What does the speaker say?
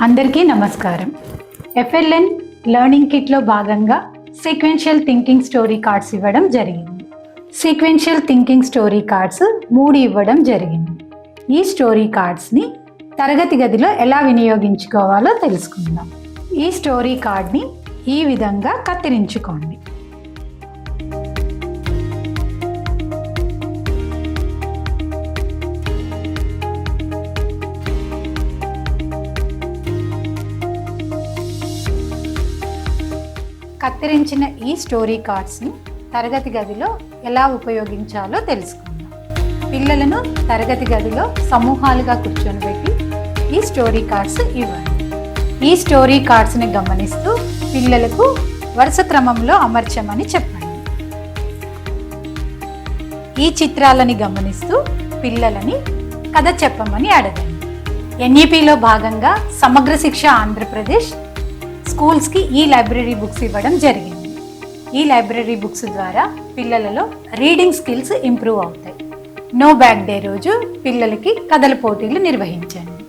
అందరికీ నమస్కారం. FLN learning కిట్లో భాగంగా సీక్వెన్షియల్ థింకింగ్ స్టోరీ కార్డ్స్ ఇవ్వడం జరిగింది. సీక్వెన్షియల్ థింకింగ్ స్టోరీ కార్డ్స్ 3 ఇవ్వడం జరిగింది. ఈ స్టోరీ కార్డ్స్ని తరగతి గదిలో ఎలా వినియోగించుకోవాలో తెలుసుకుందాం. ఈ స్టోరీ కార్డ్ని ఈ విధంగా కత్తిరించుకోండి. కత్తిరించిన ఈ స్టోరీ కార్డ్స్ని తరగతి గదిలో ఎలా ఉపయోగించాలో తెలుసుకుందాం. పిల్లలను తరగతి గదిలో సమూహాలుగా కూర్చొనిపెట్టి ఈ స్టోరీ కార్డ్స్ ఇవ్వండి. ఈ స్టోరీ కార్డ్స్ని గమనిస్తూ పిల్లలకు వరుస క్రమంలో అమర్చమని చెప్పండి. ఈ చిత్రాలని గమనిస్తూ పిల్లలని కథ చెప్పమని అడగండి. NEPలో భాగంగా సమగ్ర శిక్ష ఆంధ్రప్రదేశ్ స్కూల్స్కి ఈ లైబ్రరీ బుక్స్ ఇవ్వడం జరిగింది. ఈ లైబ్రరీ బుక్స్ ద్వారా పిల్లలలో రీడింగ్ స్కిల్స్ ఇంప్రూవ్ అవుతాయి. నో బ్యాగ్ డే రోజు పిల్లలకి కథల పోటీలు నిర్వహించండి.